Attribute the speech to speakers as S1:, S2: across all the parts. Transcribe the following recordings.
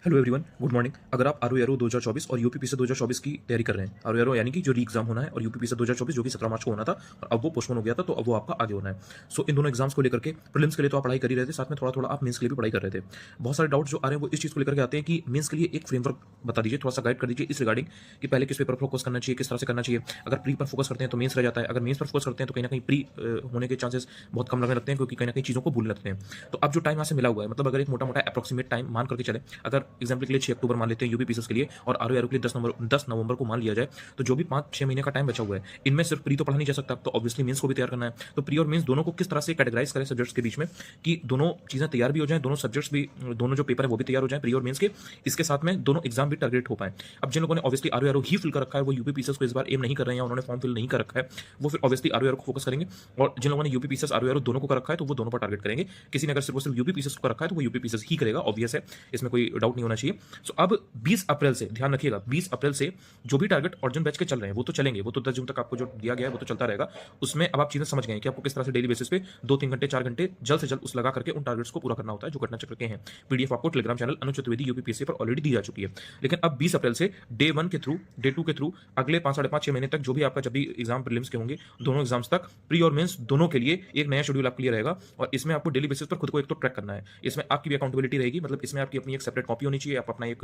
S1: Hello everyone, good morning. अगर आप RO 2024 और यूपीपीसी 2024 की तैयारी कर रहे हैं, आरओ यानी कि जो री एग्जाम होना है, और यूपीपीसी 2024 जो कि 17 मार्च को होना था और अब वो पोस्टपोन हो गया था, तो अब वो आपका आगे होना है। सो इन दोनों एग्जाम्स को लेकर के प्रीलिम्स के लिए तो आप पढ़ाई कर ही रहे थे, साथ में थोड़ा थोड़ा आप मेंस के लिए भी पढ़ाई कर रहे थे। बहुत सारे डाउट जो आ रहे हैं वो इस चीज़ को लेकर के आते हैं कि मेंस के लिए एक फ्रेमवर्क बता दीजिए, थोड़ा सा गाइड कर दीजिए इस रिगार्डिंग कि पहले किस पेपर पर फोकस करना चाहिए, किस तरह से करना चाहिए। अगर प्री पर फोकस करते हैं तो मेंस रह जाता है, अगर मेंस पर फोकस करते हैं तो कहीं ना कहीं प्री होने के चांसेस बहुत कम लगने लगते हैं, क्योंकि कहीं ना कहीं चीज़ों को भूलने लगते हैं। तो अब जो टाइम यहाँ से मिला हुआ है, मतलब अगर एक मोटा मोटा अप्रोक्सीमेट टाइम मान करके चले, अगर एग्जाम्पल के लिए 6 अक्टूबर मान लेते हैं यूपीपीसीएस के लिए, और आरओ के लिए 10 नवंबर को मान लिया जाए, तो जो भी 5-6 महीने का टाइम बचा हुआ है, इनमें सिर्फ प्री तो पढ़ा नहीं जा सकता, तो ऑब्वियसली मेंस को भी तैयार करना है। तो प्री और मेंस दोनों को किस तरह से कैटेगराइज करें सब्जेक्ट्स के बीच में, कि दोनों चीजें तैयार भी हो जाएं, दोनों सब्जेक्ट्स भी, दोनों जो पेपर है वो भी तैयार हो जाए प्री और मेंस के, इसके साथ में दोनों एग्जाम भी टारगेट हो पाए। अब जिन लोगों ने ऑब्वियसली आरओ ही फिल कर रखा है, वो यूपीपीसीएस को इस बार एम नहीं कर रहे हैं, या उन्होंने फॉर्म फिल नहीं कर रखा है, वो फिर ऑब्वियसली आरओ को फोकस करेंगे। और जिन लोगों ने यूपीपीसीएस आरओ दोनों को कर रखा है, तो वो दोनों पर टारगेट करेंगे। किसी ने अगर सिर्फ यूपीपीसीएस को कर रखा है, तो वो यूपीपीसीएस ही करेगा, ऑब्वियस है, इसमें कोई डाउट नहीं होना चाहिए। सो अब 20 अप्रैल से ध्यान रखिएगा, 20 अप्रैल से जो भी टारगेट अर्जुन बैच के चल रहे हैं वो तो चलेंगे, वो तो 10 जून तक आपको जो दिया गया है वो तो चलता रहेगा। उसमें अब आप चीजें समझ गए हैं कि आपको किस तरह से डेली बेसिस पे 2-3 घंटे 4 घंटे जल्द से जल्द उस लगा करके उन टारगेट्स को पूरा करना होता है जो घटना चक्र के हैं। पीडीएफ आपको टेलीग्राम चैनल अनुज चतुर्वेदी यूपीपीएससी पर ऑलरेडी दी जा चुकी है। लेकिन अब 20 अप्रैल से डे 1 के थ्रू, डे 2 के थ्रू, अगले 5-5.5-6 महीने तक जो भी आपका जब भी एग्जाम प्रीलिम्स के होंगे, दोनों एग्जाम्स तक प्री और मेंस दोनों के लिए एक नया शेड्यूल आपके लिए रहेगा। और इसमें आपको डेली बेसिस पर खुद को एक तो ट्रैक करना है, इसमें आपकी भी अकाउंटेबिलिटी रहेगी, मतलब इसमें आपकी अपनी एक सेपरेट कॉपी होनी चाहिए, आप अपना एक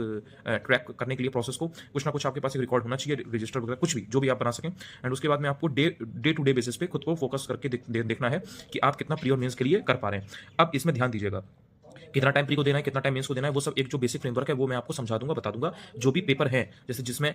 S1: ट्रैक करने के लिए प्रोसेस को कुछ ना कुछ आपके पास एक रिकॉर्ड होना चाहिए, रजिस्टर वगैरह कुछ भी जो भी आप बना सकें। एंड उसके बाद में आपको डे टू डे बेसिस पे खुद को फोकस करके देखना है कि आप कितना प्री और मेंस के लिए कर पा रहे हैं। अब इसमें ध्यान दीजिएगा, कितना टाइम प्री को देना है, कितना टाइम मेंस को देना है, वो सब एक जो बेसिक फ्रेमवर्क है वो मैं आपको समझा दूंगा, बता दूंगा। जो भी पेपर है जैसे जिसमें,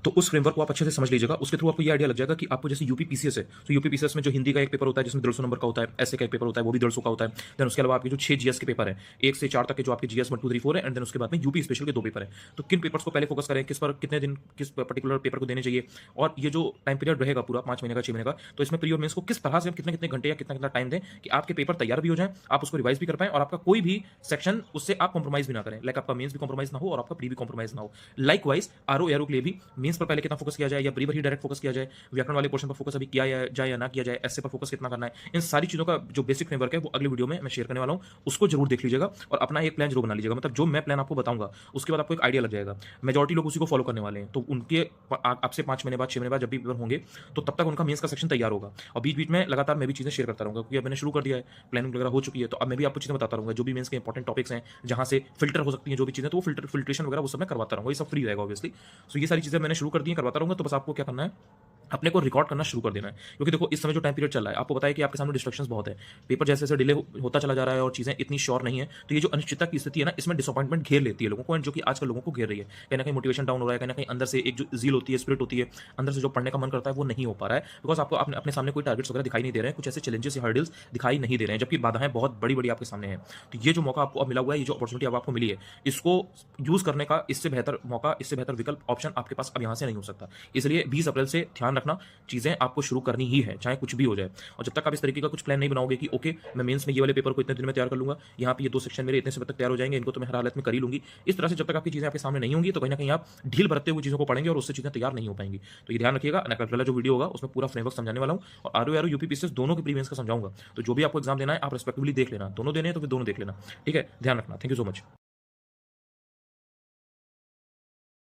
S1: तो उस फ्रेमवर्क को आप अच्छे से समझ लीजिएगा, उसके थ्रू आपको ये आइडिया लग जाएगा कि आपको जैसे यूपीपीसीएस है, तो यूपीपीसीएस में जो हिंदी का एक पेपर होता है जिसमें 150 नंबर का होता है, ऐसे का एक पेपर होता है वो भी 150 का होता है। देन उसके अलावा आपके जो 6 जीएस के पेपर है, 1 से 4 तक के जो आपके जीएस 1 2 3 4 है, एंड देन उसके बाद में यूपी स्पेशल के 2 पेपर है। तो किन पेपर्स को पहले फोकस करें, किस पर कितने दिन किस पर्टिकुलर पेपर को देने चाहिए, और ये जो टाइम पीरियड रहेगा पूरा 5 महीने का 6 महीने का, तो इसमें प्री और मेंस को किस तरह से हम कितने कितने घंटे या कितना कितना टाइम दें कि आपके पेपर तैयार भी हो जाए, आप उसको रिवाइज भी कर पाएं, और आपका कोई भी सेक्शन उससे आप कॉम्प्रोमाइज भी ना करें, लाइक आपका मेंस भी कॉम्प्रोमाइज ना हो और आपका प्री भी कॉम्प्रोमाइज ना हो। लाइकवाइज आरओ के लिए भी मेंस पर पहले कितना फोकस किया जाए, या प्री पर ही डायरेक्ट फोकस किया जाए, व्याकरण वाले पोर्शन पर फोकस अभी किया जाए या ना किया जाए, एसए पर फोकस कितना करना है, इन सारी चीजों का जो बेसिक फ्रेमवर्क है वो अगले वीडियो में मैं शेयर करने वाला हूं, उसको जरूर देख लीजिएगा और अपना एक प्लान जरूर बना लीजिएगा। मतलब जो मैं प्लान आपको बताऊंगा उसके बाद आपको एक आइडिया लग जाएगा। मेजॉरिटी लोग उसी को फॉलो करने वाले हैं, तो उनके आपसे 5 महीने बाद 6 महीने बाद जब भी पेपर होंगे, तो तब तक उनका मेंस का सेक्शन तैयार होगा। और बीच बीच में लगातार मैं भी चीजें शेयर करता रहूंगा, क्योंकि अब मैंने शुरू कर दिया है, प्लानिंग वगैरह हो चुकी है, तो अब मैं भी आपको चीजें बताता रहूंगा, जो भी मेंस के इंपॉर्टेंट टॉपिक्स हैं, जहां से फिल्टर हो सकती हैं जो भी चीजें, तो वो फिल्ट्रेशन वगैरह वो सब मैं करवाता रहूंगा, ये सब फ्री रहेगा ऑब्वियसली। सो ये सारी चीजें मैंने शुरू कर दी हैं, करवाता रहूंगा। तो बस आपको क्या करना है, अपने को रिकॉर्ड करना शुरू कर देना है, क्योंकि देखो इस समय जो टाइम पीरियड चल रहा है, आपको पता है कि आपके सामने डिस्ट्रक्शंस बहुत है, पेपर जैसे जैसे डिले होता चला जा रहा है और चीजें इतनी श्योर नहीं है, तो ये जो अनिश्चितता की स्थिति है ना, इसमें डिसअपॉइंटमेंट घेर लेती है लोगों को, एंड जो कि आजकल लोगों को घेर रही है। कहीं ना कहीं मोटिवेशन डाउन हो रहा है, कहीं ना कहीं अंदर से एक जो जील होती है, स्पिरिट होती है, अंदर से जो पढ़ने का मन करता है वो नहीं हो पा रहा है, बिकॉज आपको अपने सामने कोई टारगेट्स वगैरह दिखाई नहीं दे रहे हैं, कुछ ऐसे चैलेंजेस या हर्डल्स दिखाई नहीं दे रहे हैं, जबकि बाधाएं बहुत बड़ी बड़ी आपके सामने हैं। तो ये जो मौका आपको अब मिला हुआ है, ये जो अपॉर्चुनिटी अब आपको मिली है, इसको यूज करने का इससे बेहतर मौका, इससे बेहतर विकल्प ऑप्शन आपके पास अब यहाँ से नहीं हो सकता। इसलिए 20 अप्रैल से ध्यान रखना, चीजें आपको शुरू करनी ही है, चाहे कुछ भी हो जाए। और जब तक आप इस तरीके का कुछ प्लान नहीं बनाओगे कि ओके मैं मेंस में ये वाले पेपर को इतने दिन में तैयार कर लूंगा, यहाँ पे ये 2 सेक्शन मेरे इतने समय तक तैयार हो जाएंगे, इनको तो मैं हर हालत में कर ही लूंगी, इस तरह से जब तक आपकी चीजें आपके सामने नहीं होंगी, तो कहीं ना कहीं आप ढील बरतते हुए चीजों को पढ़ेंगे और उससे चीजें तैयार नहीं हो पाएंगी। तो ये ध्यान रखिएगा। अगला जो वीडियो होगा उसमें पूरा फ्रेमवर्क समझाने वाला हूँ, और आरओ यूपीपीसीएस दोनों के प्री मेंस का समझाऊंगा। तो जो भी आपको एग्जाम देना है आप रेस्पेक्टिवली देख लेना, दोनों देने हैं तो फिर दोनों देख लेना, ठीक है। ध्यान रखना। Thank you so much.